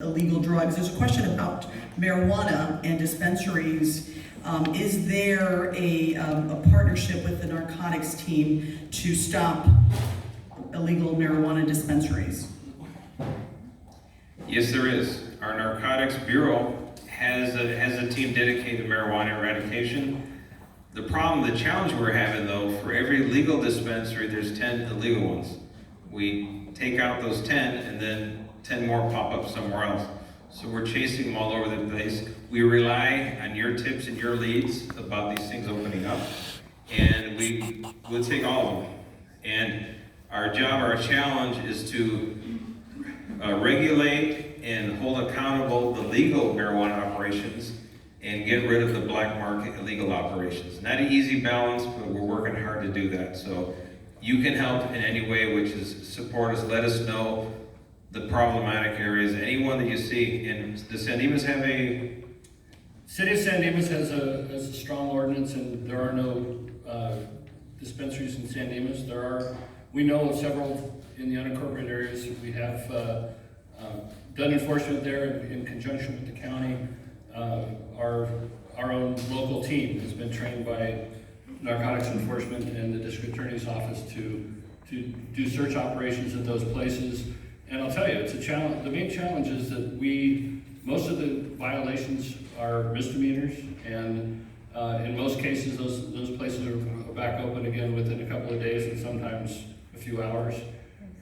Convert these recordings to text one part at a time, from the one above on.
illegal drugs. There's a question about marijuana and dispensaries. Is there a partnership with the narcotics team to stop illegal marijuana dispensaries? Yes, there is. Our Narcotics Bureau has a team dedicated to marijuana eradication. The challenge we're having though, for every legal dispensary, there's 10 illegal ones. We take out those 10 and then 10 more pop up somewhere else. So we're chasing them all over the place. We rely on your tips and your leads about these things opening up. And we'll take all of them. And our job, our challenge is to regulate and hold accountable the legal marijuana operations and get rid of the black market illegal operations. Not an easy balance, but we're working hard to do that. So you can help in any way, which is support us, let us know the problematic areas, anyone that you see. And does San Dimas have a... City of San Dimas has a strong ordinance, and there are no dispensaries in San Dimas. We know of several in the unincorporated areas. We have done enforcement there in conjunction with the county. Our own local team has been trained by narcotics enforcement and the district attorney's office to do search operations at those places. And I'll tell you, it's a challenge. The main challenge is that most of the violations are misdemeanors, and in most cases, those places are back open again within a couple of days and sometimes a few hours.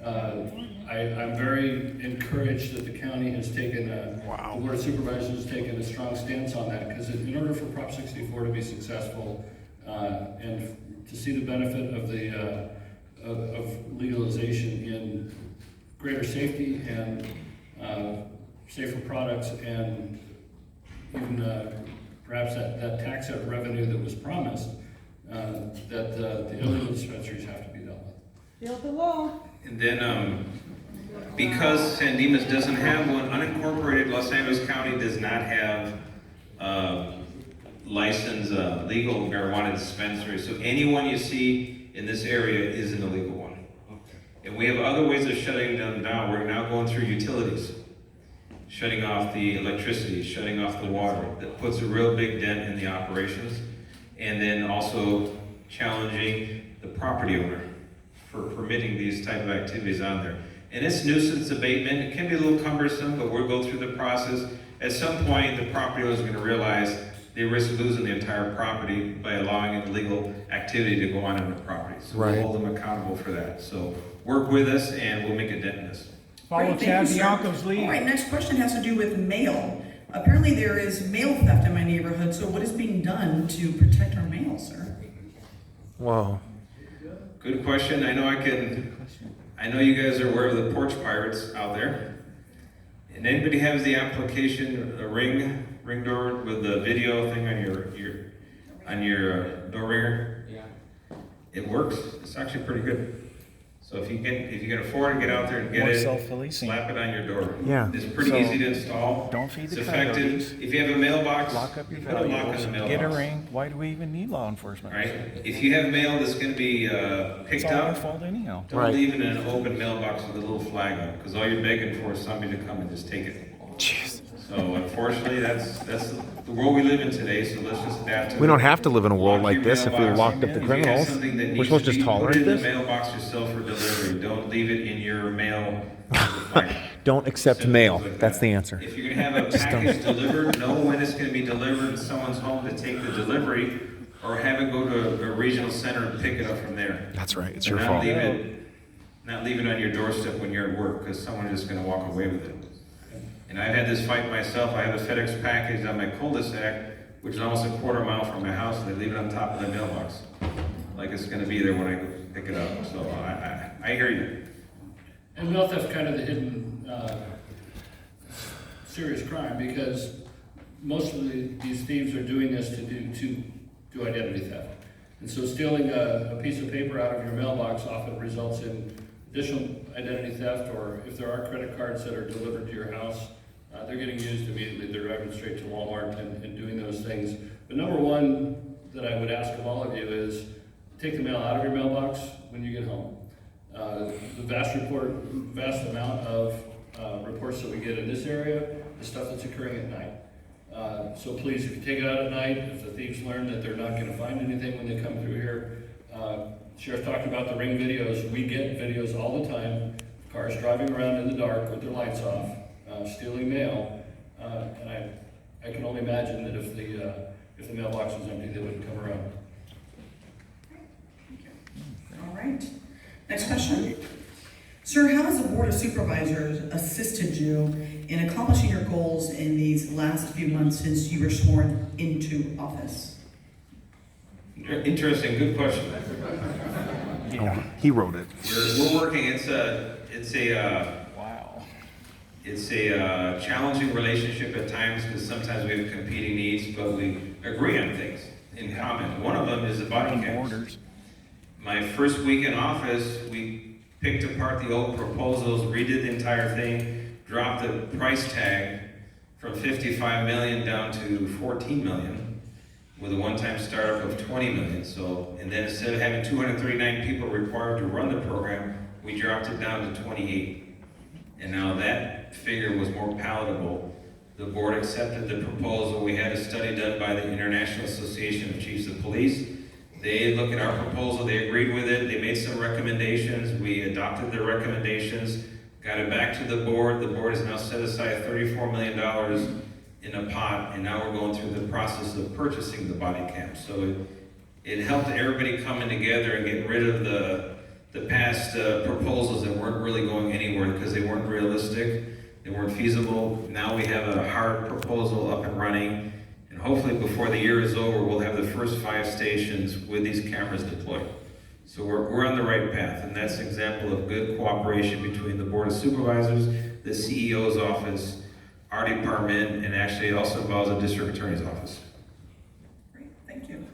I'm very encouraged that the county has taken, the Board of Supervisors has taken a strong stance on that, because in order for Prop 64 to be successful and to see the benefit of legalization in greater safety and safer products, and even perhaps that tax revenue that was promised, that the illegal dispensaries have to be dealt with. Build the law. And then, because San Dimas doesn't have one, unincorporated Los Angeles County does not have licensed legal marijuana dispensary. So anyone you see in this area is an illegal one. And we have other ways of shutting them down. We're now going through utilities, shutting off the electricity, shutting off the water. That puts a real big dent in the operations. And then also challenging the property owner for permitting these type of activities on there. And it's nuisance abatement. It can be a little cumbersome, but we'll go through the process. At some point, the property owner is going to realize they risk losing the entire property by allowing an illegal activity to go on the property. So we'll hold them accountable for that. So work with us and we'll make a dent in this. Follow Great, Chad thank you, sir. Bianco's lead. All right, next question has to do with mail. Apparently there is mail theft in my neighborhood, so what is being done to protect our mail, sir? Whoa. Good question. I know you guys are aware of the porch pirates out there. And anybody has the application, a ring door with the video thing on your door ringer? Yeah. It works. It's actually pretty good. So if you can afford to get out there and get More it, self-policing. slap it on your door. Yeah. It's pretty So, easy to install. don't feed the It's effective. coyotes. If you have a mailbox, Lock up your put a lock on valuables, the mailbox. get a ring. Why do we even need law enforcement? Right? If you have mail that's going to be It's picked all our up, fault anyhow. don't leave it in an open mailbox with a little flag on it, because all you're begging for is somebody to come and just take it. Jeez. So unfortunately, that's the world we live in today, so let's just adapt to it. We don't have to live in a world Lock like your this if we mailbox. locked up the If you have criminals. something that We're needs supposed to be just tolerate put in this? the mailbox yourself for delivery. Don't leave it in your mail. Don't accept Simple mail. like That's that. the answer. If you're gonna have a package delivered, know when it's gonna be delivered in someone's home to take the delivery, or have it go to a regional center and pick it up from there. That's right. It's But your not fault. Not leave it on your doorstep when you're at work, because someone's just gonna walk away with it. And I've had this fight myself. I have a FedEx package on my cul-de-sac, which is almost a quarter mile from my house, and they leave it on top of the mailbox, like it's gonna be there when I go pick it up. So I hear you. And mail theft's kind of the hidden serious crime, because most of these thieves are doing this to do identity theft. And so stealing a piece of paper out of your mailbox often results in additional identity theft, or if there are credit cards that are delivered to your house, they're getting used immediately. They're driving straight to Walmart and doing those things. But number one that I would ask of all of you is take the mail out of your mailbox when you get home. The vast amount of reports that we get in this area, the stuff that's occurring at night. So please, if you take it out at night, if the thieves learn that they're not gonna find anything when they come through here, Sheriff talked about the ring videos. We get videos all the time, cars driving around in the dark with their lights off, stealing mail, and I can only imagine that if the mailbox was empty, they wouldn't come around. All right. Next question. Sir, how has the Board of Supervisors assisted you in accomplishing your goals in these last few months since you were sworn into office? Interesting, good question. Oh, he wrote it. We're working, it's a Wow. It's a challenging relationship at times because sometimes we have competing needs, but we agree on things in common. One of them is the body cams. Orders. My first week in office, we picked apart the old proposals, redid the entire thing, dropped the price tag from 55 million down to 14 million with a one-time startup of 20 million. So, and then instead of having 239 people required to run the program, we dropped it down to 28. And now that figure was more palatable. The board accepted the proposal. We had a study done by the International Association of Chiefs of Police. They looked at our proposal, they agreed with it, they made some recommendations, we adopted their recommendations, got it back to the board. The board has now set aside $34 million in a pot, and now we're going through the process of purchasing the body cams. So it helped everybody coming together and getting rid of the past proposals that weren't really going anywhere because they weren't realistic, they weren't feasible. Now we have a hard proposal up and running, and hopefully before the year is over, we'll have the first 5 stations with these cameras deployed. So we're on the right path, and that's an example of good cooperation between the Board of Supervisors, the CEO's office, our department, and actually it also involves the District Attorney's office. Great, thank you.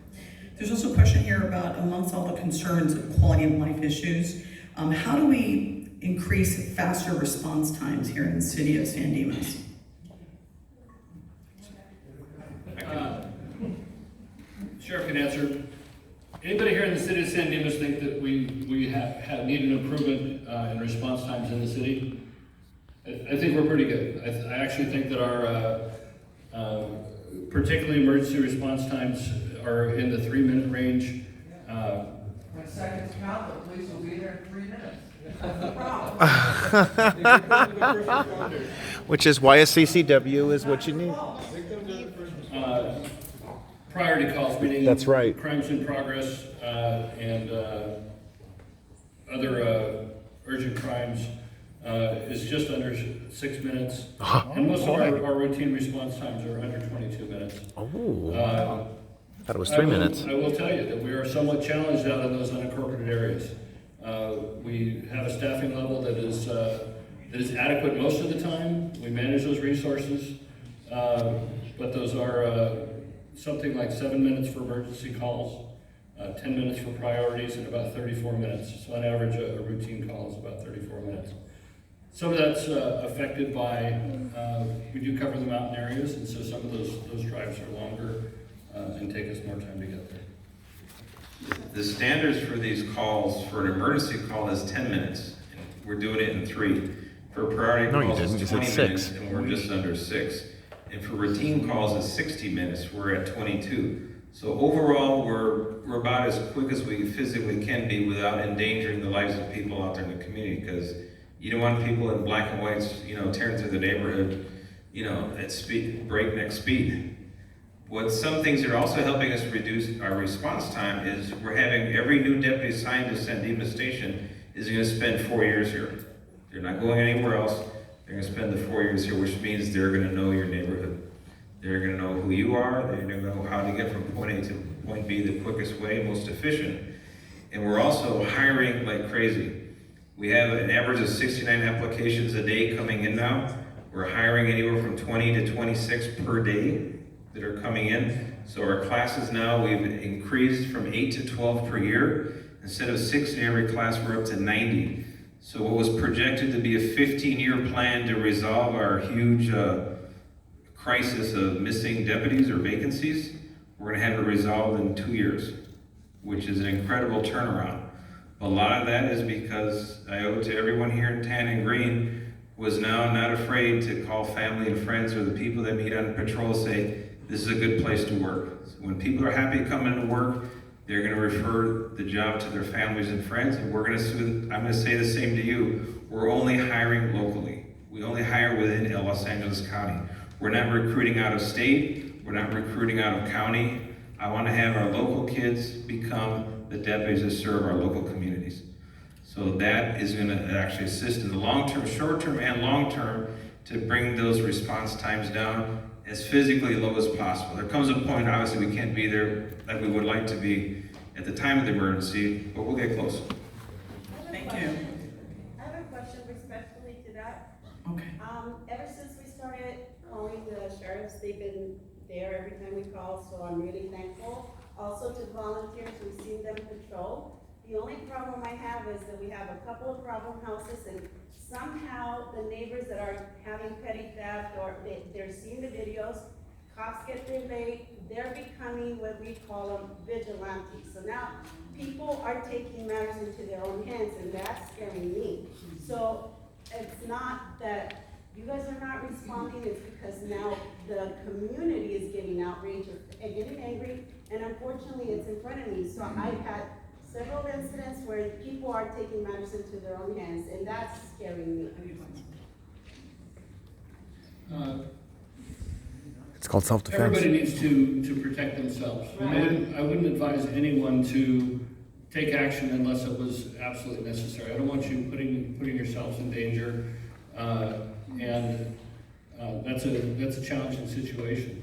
There's also a question here about amongst all the concerns of quality of life issues, how do we increase faster response times here in the city of San Dimas? Sheriff can answer. Anybody here in the city of San Dimas think that we need an improvement in response times in the city? I think we're pretty good. I actually think that our particularly emergency response times are in the 3-minute range. When seconds count, the police will be there in 3 minutes. That's the problem. Which is why a CCW is what you need. Priority calls, meaning That's right. crimes in progress and other urgent crimes is just under 6 minutes. And most of our routine response times are under 22 minutes. Oh. Thought it was 3 minutes. I will tell you that we are somewhat challenged out in those unincorporated areas. We have a staffing level that is adequate most of the time. We manage those resources, but those are something like 7 minutes for emergency calls, 10 minutes for priorities, and about 34 minutes. So on average, a routine call is about 34 minutes. Some of that's affected by, we do cover the mountain areas, and so some of those drives are longer and take us more time to get there. The standards for these calls, for an emergency call, is 10 minutes. We're doing it in 3. For priority No, you calls, didn't. You it's said 20 6. minutes, and we're just under 6. And for routine calls, it's 60 minutes. We're at 22. So overall, we're about as quick as we physically can be without endangering the lives of people out there in the community, because you don't want people in black and whites, tearing through the neighborhood, at speed, breakneck speed. Some things that are also helping us reduce our response time is we're having every new deputy assigned to San Dimas Station is going to spend 4 years here. They're not going anywhere else. They're going to spend the 4 years here, which means they're going to know your neighborhood. They're going to know who you are. They're going to know how to get from point A to point B the quickest way, most efficient. And we're also hiring like crazy. We have an average of 69 applications a day coming in now. We're hiring anywhere from 20 to 26 per day that are coming in. So our classes now, we've increased from 8 to 12 per year. Instead of 6 in every class, we're up to 90. So what was projected to be a 15-year plan to resolve our huge crisis of missing deputies or vacancies, we're gonna have it resolved in 2 years, which is an incredible turnaround. A lot of that is because I owe it to everyone here in Tan and Green. was now not afraid to call family and friends or the people that meet on patrol, say, this is a good place to work. So when people are happy coming to work, they're gonna refer the job to their families and friends, and I'm gonna say the same to you. We're only hiring locally. We only hire within Los Angeles County. We're not recruiting out of state, we're not recruiting out of county. I wanna have our local kids become the deputies that serve our local communities. So that is gonna actually assist in the long term, short term and long term, to bring those response times down as physically low as possible. There comes a point, obviously, we can't be there like we would like to be at the time of the emergency, but we'll get close. Thank you. I have a question respectfully to that. Okay. Ever since we started calling the sheriffs, they've been there every time we call, so I'm really thankful. Also to volunteers, we've seen them patrol. The only problem I have is that we have a couple of problem houses, and somehow the neighbors that are having petty theft, or they're seeing the videos, cops get there late, they're becoming what we call them vigilantes. So now people are taking matters into their own hands, and that's scaring me. So it's not that you guys are not responding, it's because now the community is getting outraged and getting angry, and unfortunately it's in front of me. So I've had several incidents where people are taking matters into their own hands, and that's scaring me. It's called self-defense. Everybody needs to protect themselves. I wouldn't advise anyone to take action unless it was absolutely necessary. I don't want you putting yourselves in danger, and that's a challenging situation.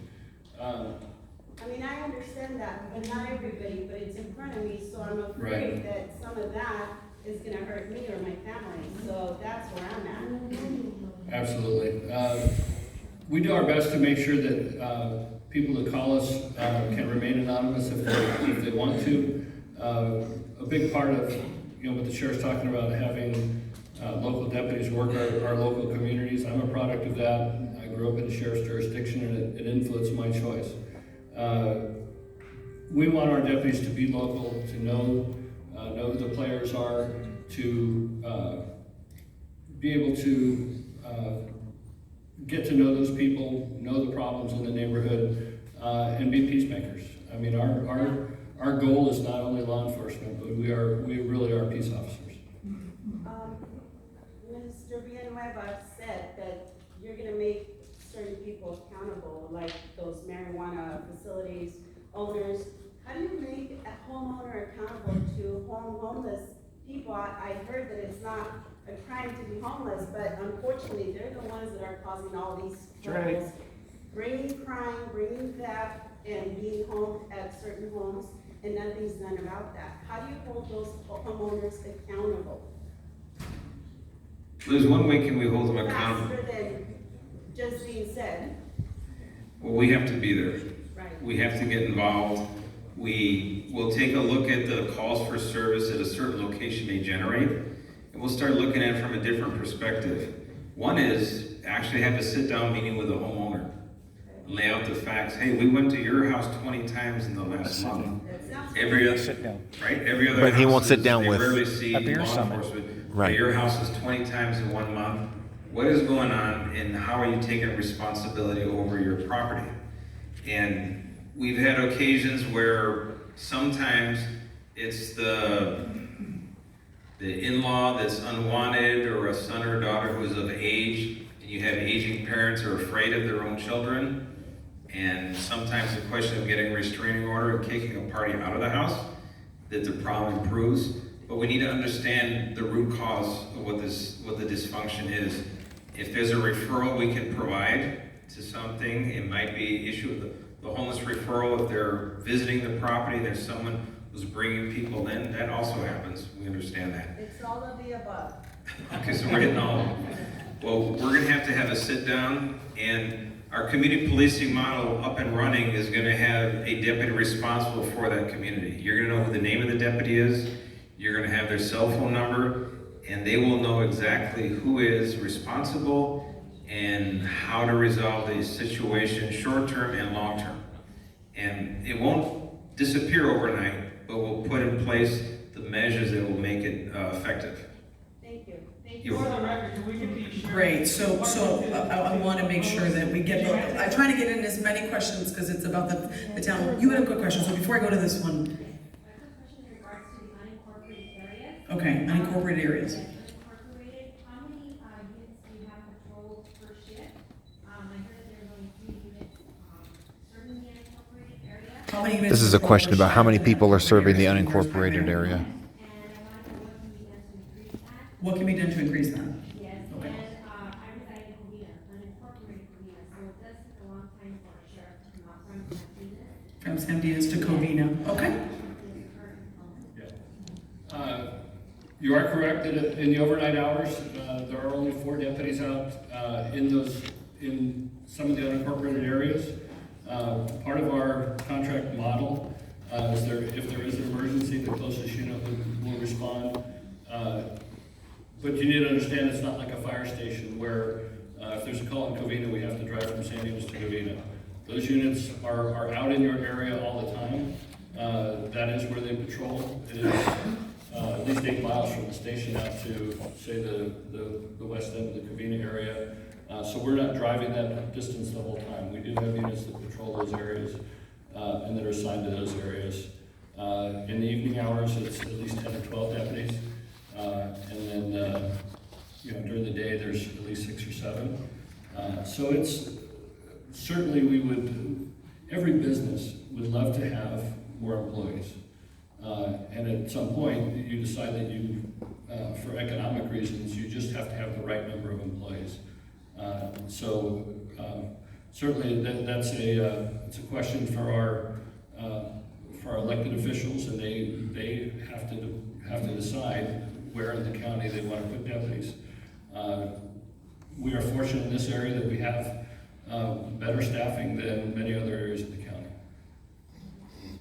I mean, I understand that, but not everybody, but it's in front of me, so I'm afraid Right. that some of that is gonna hurt me or my family, so that's where I'm at. Absolutely. We do our best to make sure that people that call us can remain anonymous if they want to. A big part of what the sheriff's talking about, having local deputies work our local communities. I'm a product of that. I grew up in the sheriff's jurisdiction, and it influenced my choice. We want our deputies to be local, to know who the players are, to be able to get to know those people, know the problems in the neighborhood, and be peacemakers. I mean, our goal is not only law enforcement, but we really are peace officers. Mr. Villanueva said that you're gonna make certain people accountable, like those marijuana facilities owners. How do you make a homeowner accountable to homeless people? I heard that it's not a crime to be homeless, but unfortunately, they're the ones that are causing all these troubles. Bringing crime, bringing theft, and being home at certain homes, and nothing's done about that. How do you hold those homeowners accountable? There's one way can we hold them accountable. Faster than just being said, Well, we have to be there. right? We have to get involved. We will take a look at the calls for service that a certain location may generate, and we'll start looking at it from a different perspective. One is actually have a sit-down meeting with the homeowner. Lay out the facts. Hey, we went to your house 20 times in the last month. That sounds Every other, Sit down. right? Every other. But he won't house sit is- down they with rarely see a beer law summit. enforcement. Right. But your house is 20 times in 1 month. What is going on, and how are you taking responsibility over your property? And we've had occasions where sometimes it's the in-law that's unwanted, or a son or daughter who's of age, and you have aging parents who are afraid of their own children. And sometimes the question of getting a restraining order and kicking a party out of the house, that the problem improves. But we need to understand the root cause of what the dysfunction is. If there's a referral we can provide to something, it might be issue of the homeless referral. If they're visiting the property, there's someone who's bringing people in, that also happens. We understand that. It's all of the above. Okay, so we're hitting all of them. Well, we're gonna have a sit down, and our community policing model up and running is gonna have a deputy responsible for that community. You're gonna know who the name of the deputy is, you're gonna have their cell phone number, and they will know exactly who is responsible and how to resolve the situation, short-term and long-term. And it won't disappear overnight, but we'll put in place the measures that will make it effective. Thank you. Thank You- For the record, can we get these? Great, so I want to make sure that we get, I'm trying to get in as many questions because it's about the town. You had a good question, so before I go to this one, A quick question in regards to the unincorporated areas. okay, unincorporated areas. Unincorporated, how many units do you have patrolled per shift? I heard there's only 3 units serving the unincorporated area. How many units This is a patrolled question per about how shift many in people are serving the unincorporated unincorporated area. And I want to know What what can be done to increase that. can be done to increase that? Yes, Okay. and I reside in Covina, unincorporated Covina, so it does take a long time for a sheriff to come out from that unit. From San Diego to Covina, okay? You are correct that in the overnight hours, there are only 4 deputies out in some of the unincorporated areas. Part of our contract model is if there is an emergency, the closest unit will respond. But you need to understand it's not like a fire station where if there's a call in Covina, we have to drive from San Diego to Covina. Those units are out in your area all the time. That is where they patrol. It is at least 8 miles from the station out to, say, the west end of the Covina area. So we're not driving that distance the whole time. We do have units that patrol those areas and that are assigned to those areas. In the evening hours, it's at least 10 or 12 deputies. And then, during the day, there's at least 6 or 7. So it's, certainly every business would love to have more employees. And at some point, you decide that for economic reasons, you just have to have the right number of employees. Certainly it's a question for our elected officials, and they have to decide where in the county they want to put deputies. We are fortunate in this area that we have better staffing than many other areas of the county.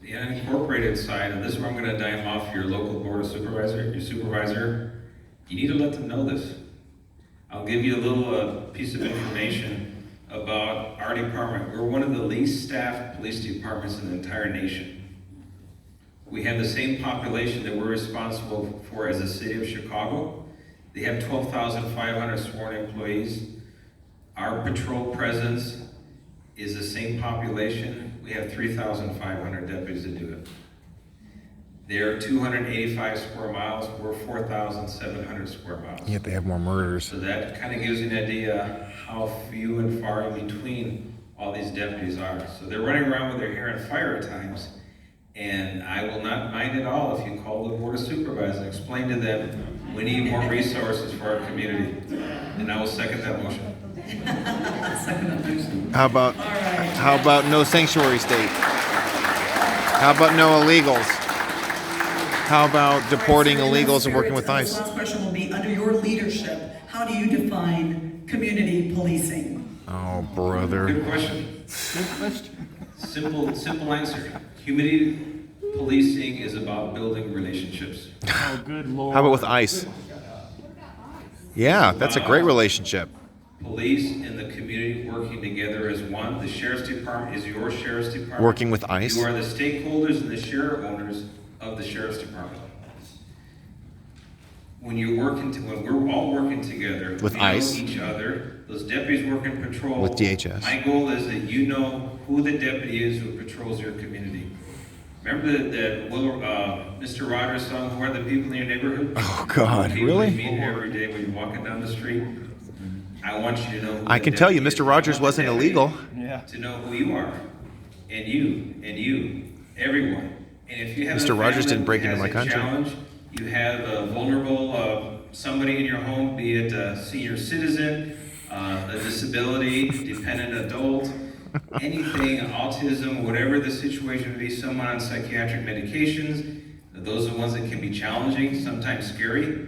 The unincorporated side, and this is where I'm gonna dime off your local board of supervisor, your supervisor, you need to let them know this. I'll give you a little piece of information about our department. We're one of the least staffed police departments in the entire nation. We have the same population that we're responsible for as the city of Chicago. They have 12,500 sworn employees. Our patrol presence is the same population. We have 3,500 deputies that do it. They're 285 square miles, we're 4,700 square miles. Yet they have more murders. So that kind of gives you an idea how few and far in between all these deputies are. So they're running around with their hair on fire at times. And I will not mind at all if you call the board of supervisors and explain to them, we need more resources for our community. And I will second that motion. How about no sanctuary state? How about no illegals? How about deporting illegals and working with ICE? The last question will be, under your leadership, how do you define community policing? Oh, brother. Good question. Good question. Simple answer. Community policing is about building relationships. Oh, good lord. How about with ICE? Yeah, that's a great relationship. Police and the community working together as one. The sheriff's department is your sheriff's department. Working with ICE? You are the stakeholders and the share owners of the sheriff's department. When we're all working together, With we ICE? know each other. Those deputies work in patrol. With DHS. My goal is that you know who the deputy is who patrols your community. Remember that Mr. Rogers song, "Who Are the People in Your Neighborhood"? Oh, God, People really? You meet every day when you're walking down the street. I want you to know. I can tell you, Mr. Rogers wasn't illegal. Yeah. To know who you are, and you, everyone. And if you have Mr. a Rogers family didn't break that into my has a country. challenge, you have a vulnerable somebody in your home, be it a senior citizen, a disability, dependent adult, anything, autism, whatever the situation would be, someone on psychiatric medications. Those are the ones that can be challenging, sometimes scary.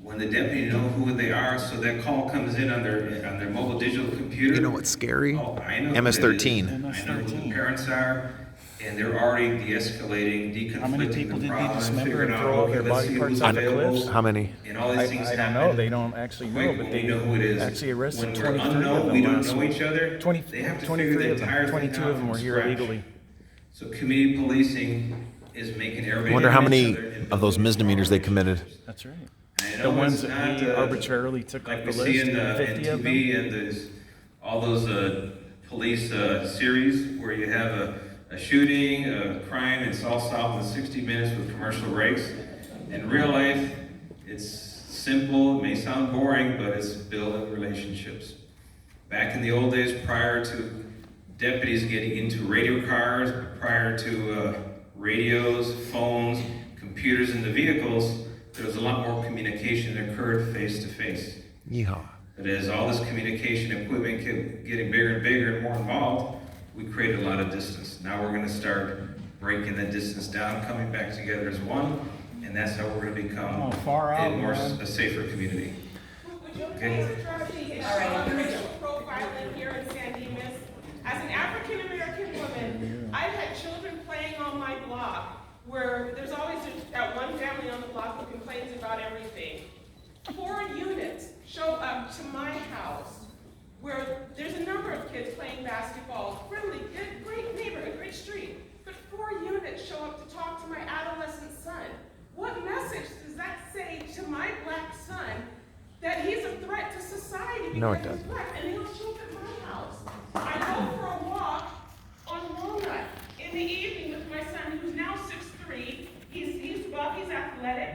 When the deputy know who they are, so that call comes in on their mobile digital computer. You know what's scary? Oh, I know. MS-13. I know who the parents are, and they're already de-escalating, deconflicting How many people the did they problem, dismember figuring and out, throw okay, their let's body see parts who's off the available. cliffs? How many? And all these things I happen. don't know. They don't actually know, Quick, but when they we know who it is. actually arrested When we're 23 of unknown, them we don't last know week. each other. 20, They have to 23 figure the of them. entire thing 22 out of them from were here scratch. illegally. So community policing is making everybody. I wonder how know each many other and of those building misdemeanors they committed. That's right. And I The know ones it's that we not, arbitrarily took like off we the see list, in 50 of them. TV and there's all those police series where you have a shooting, a crime, and it's all solved in 60 minutes with commercial breaks. In real life, it's simple, it may sound boring, but it's building relationships. Back in the old days, prior to deputies getting into radio cars, prior to radios, phones, computers in the vehicles, there was a lot more communication that occurred face to face. Yeehaw. But as all this communication equipment kept getting bigger and bigger and more involved, we created a lot of distance. Now we're going to start breaking that distance down, coming back together as one, and that's how we're going to become a safer community. Would you Okay. please address the racial profiling here in San Dimas? As an African American woman, I've had children playing on my block where there's always that one family on the block who complains about everything. 4 units show up to my house where there's a number of kids playing basketball, friendly, good, great neighborhood, great street, but 4 units show up to talk to my adolescent son. What message does that say to my black son that he's a threat to society No, it because he's doesn't. black, and he'll show up at my house? I go for a walk on Walnut in the evening with my son, who's now 6'3". He's buff, he's athletic,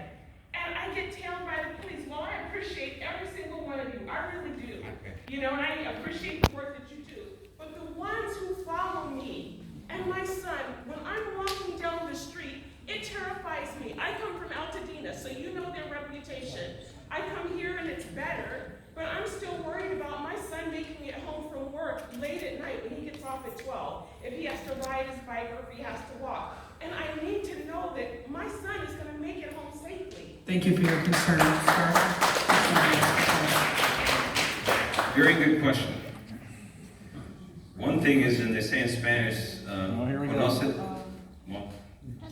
and I get tailed by the police. Well, I appreciate every single one of you. I really do. You know, and I appreciate the work that you do. But the ones who follow me and my son, when I'm walking down the street, it terrifies me. I come from Altadena, so you know their reputation. I come here and it's better, but I'm still worried about my son making it home from work late at night when he gets off at 12. If he has to ride his bike or if he has to walk. And I need to know that my son is going to make it home safely. Thank you for your concern, sir. Very good question. One thing is, and they say in Spanish, here we go.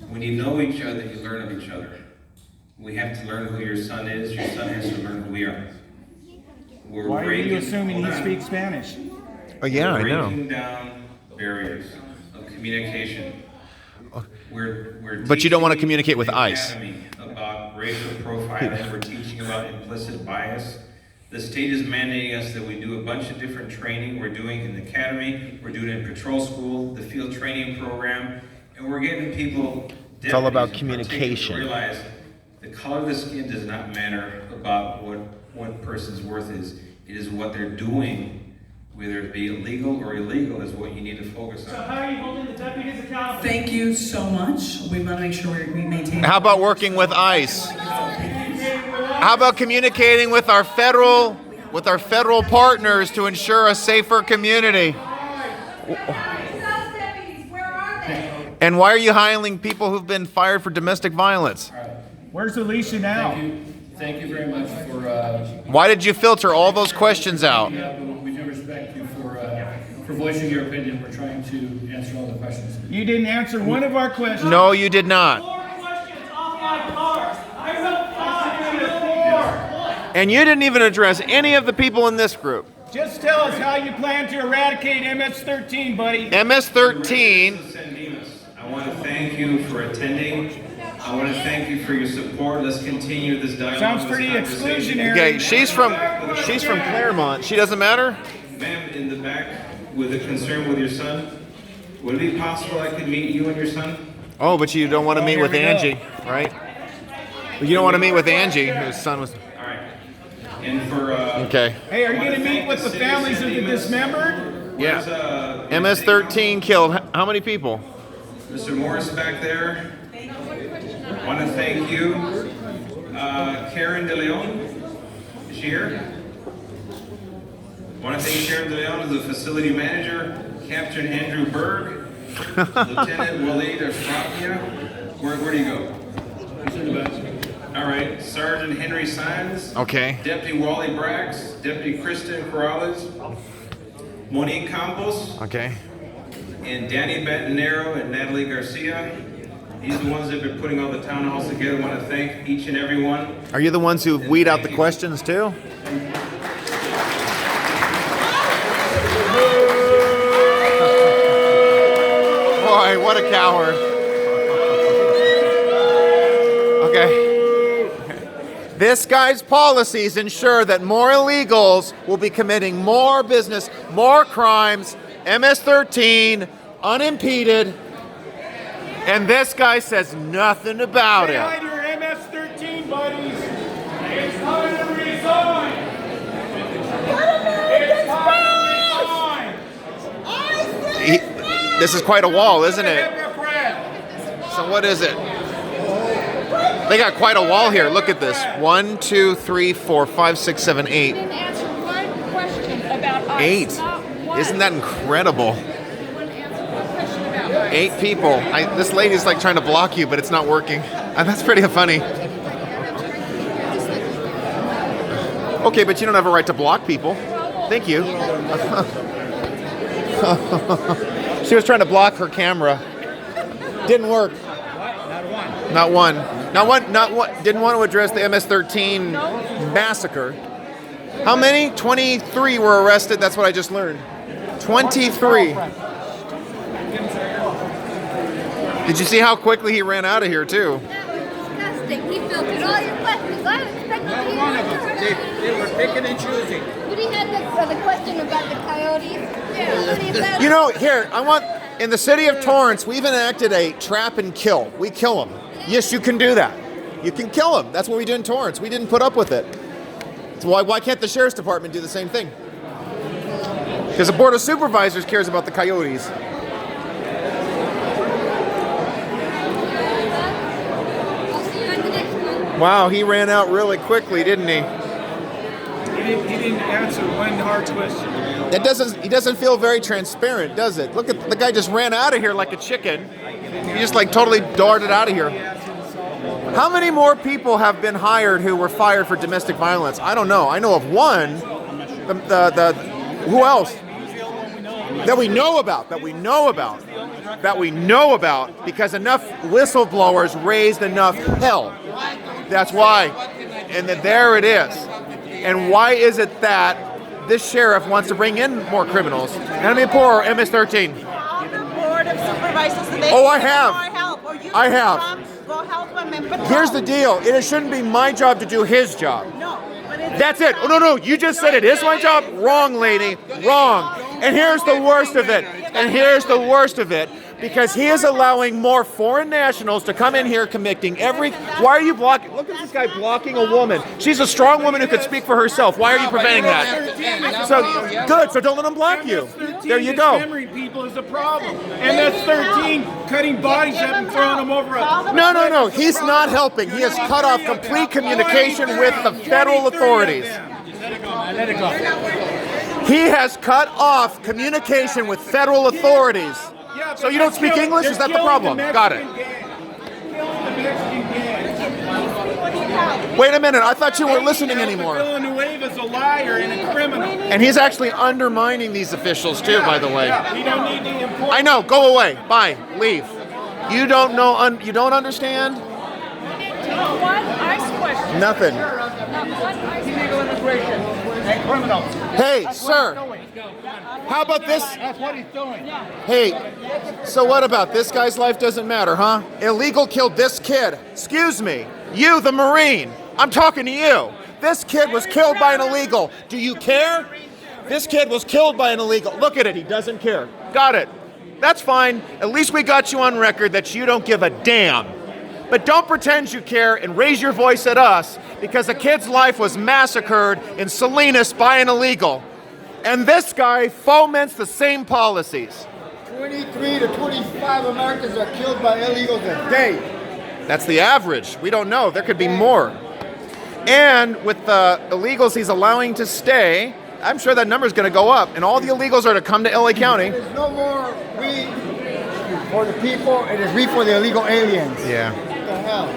when you know each other, you learn of each other. We have to learn who your son is. Your son has to learn who we are. We're Why are you breaking- assuming hold he on. speaks Spanish? Oh, yeah, I We're know. breaking down barriers of communication. We're But you don't want to teaching communicate with the ICE. academy about racial profiling. We're teaching about implicit bias. The state is mandating us that we do a bunch of different training. We're doing in the academy, we're doing it in patrol school, the field training program, and we're getting people. It's all about deputies in particular, communication. to realize the color of the skin does not matter about what person's worth is. It is what they're doing, whether it be legal or illegal, is what you need to focus on. How are you holding the deputies accountable? Thank you so much. We want to make sure we maintain. How about working with ICE? How about communicating with our federal partners to ensure a safer community? And why are you hiring people who've been fired for domestic violence? Where's Alicia now? Thank you very much for, Why did you filter all those questions out? we do respect you for voicing your opinion. We're trying to answer all the questions. You didn't answer one of our questions. No, you did not. And you didn't even address any of the people in this group. Just tell us how you plan to eradicate MS-13, buddy. MS-13. San Dimas, I want to thank you for attending. I want to thank you for your support. Let's continue this dialogue. Sounds this pretty conversation. exclusionary. Okay, she's from Claremont. She doesn't matter? Ma'am, in the back with a concern with your son, would it be possible I could meet you and your son? Oh, but you don't want to meet here with we go. Angie, right? But you don't want to meet with Angie, whose son was. All right. And for Okay. Hey, are you going to meet with the families of the dismembered? Yeah. MS-13 killed how many people? Mr. Morris back there. I want to thank you. Karen De Leon, is she here? I want to thank Karen De Leon as the facility manager, Captain Andrew Berg, Lieutenant Waleed Afrafia. Where do you go? He's in the back. All right, Sergeant Henry Sines. Okay. Deputy Wally Brax, Deputy Kristen Corrales, Monique Campos, Okay. and Danny Batanero and Natalie Garcia. These are the ones that have been putting all the town halls together. I want to thank each and every one. Are you the ones who weed out the questions too? Boy, what a coward. Okay. This guy's policies ensure that more illegals will be committing more business, more crimes, MS-13, unimpeded, and this guy says nothing about Say it. hi to your MS-13 buddies. It's time to resign. It's time to resign. This is quite a wall, isn't it? Hypocrite. So what is it? They got quite a wall here. Look at this. 1, 2, 3, 4, 5, 6, 7, 8. Didn't answer one question about us. 8. Not one. Isn't that incredible? You wouldn't answer one question about us. 8 people. This lady's like trying to block you, but it's not working. That's pretty funny. Okay, but you don't have a right to block people. Thank you. She was trying to block her camera. Didn't work. Not one. Didn't want to address the MS-13 massacre. How many? 23 were arrested. That's what I just learned. 23. Did you see how quickly he ran out of here, too? That was disgusting. He filtered all your questions. I expected to hear one of them. They were picking and choosing. But he had the question about the coyotes. Yeah. You know, here, in the city of Torrance, we've enacted a trap and kill. We kill them. Yes, you can do that. You can kill them. That's what we did in Torrance. We didn't put up with it. So why can't the sheriff's department do the same thing? Because the board of supervisors cares about the coyotes. I'll see you at the next one. Wow, he ran out really quickly, didn't he? He didn't answer one hard question. He doesn't feel very transparent, does it? Look at the guy just ran out of here like a chicken. He just like totally darted out of here. How many more people have been hired who were fired for domestic violence? I don't know. I know of one. Who else? That we know about. Because enough whistleblowers raised enough hell. That's why. And there it is. And why is it that this sheriff wants to bring in more criminals? And I mean, poor MS-13. Board of Supervisors. Oh, I have. I have. Go help them and patrol. Here's the deal. It shouldn't be my job to do his job. No, but it's That's it. Oh, no. You just said it is my job. Wrong, lady. Wrong. And here's the worst of it. Because he is allowing more foreign nationals to come in here committing every... Why are you blocking... Look at this guy blocking a woman. She's a strong woman who could speak for herself. Why are you preventing that? So, good. So don't let him block you. There you go. Dismembering people is the problem. MS-13 cutting bodies up and throwing them over a... No. He's not helping. He has cut off complete communication with the federal authorities. Let it go. He has cut off communication with federal authorities. So you don't speak English? Is that the problem? Got it. Wait a minute. I thought you weren't listening anymore. Villanueva's a liar and a criminal. And he's actually undermining these officials too, by the way. We don't need to import. I know. Go away. Bye. Leave. You don't know. You don't understand? Not one ice question. Nothing. Not one ice Illegal immigration and criminals. Hey, sir. How about this? That's what he's doing. Hey, so what about this guy's life doesn't matter, huh? Illegal killed this kid. Excuse me. You, the Marine. I'm talking to you. This kid was killed by an illegal. Do you care? This kid was killed by an illegal. Look at it. He doesn't care. Got it. That's fine. At least we got you on record that you don't give a damn. But don't pretend you care and raise your voice at us because a kid's life was massacred in Salinas by an illegal. And this guy foments the same policies. 23 to 25 Americans are killed by illegals a day. That's the average. We don't know. There could be more. And with the illegals he's allowing to stay, I'm sure that number is going to go up. And all the illegals are to come to LA County. There's no more weed for the people. It is weed for the illegal aliens. Yeah. What the hell?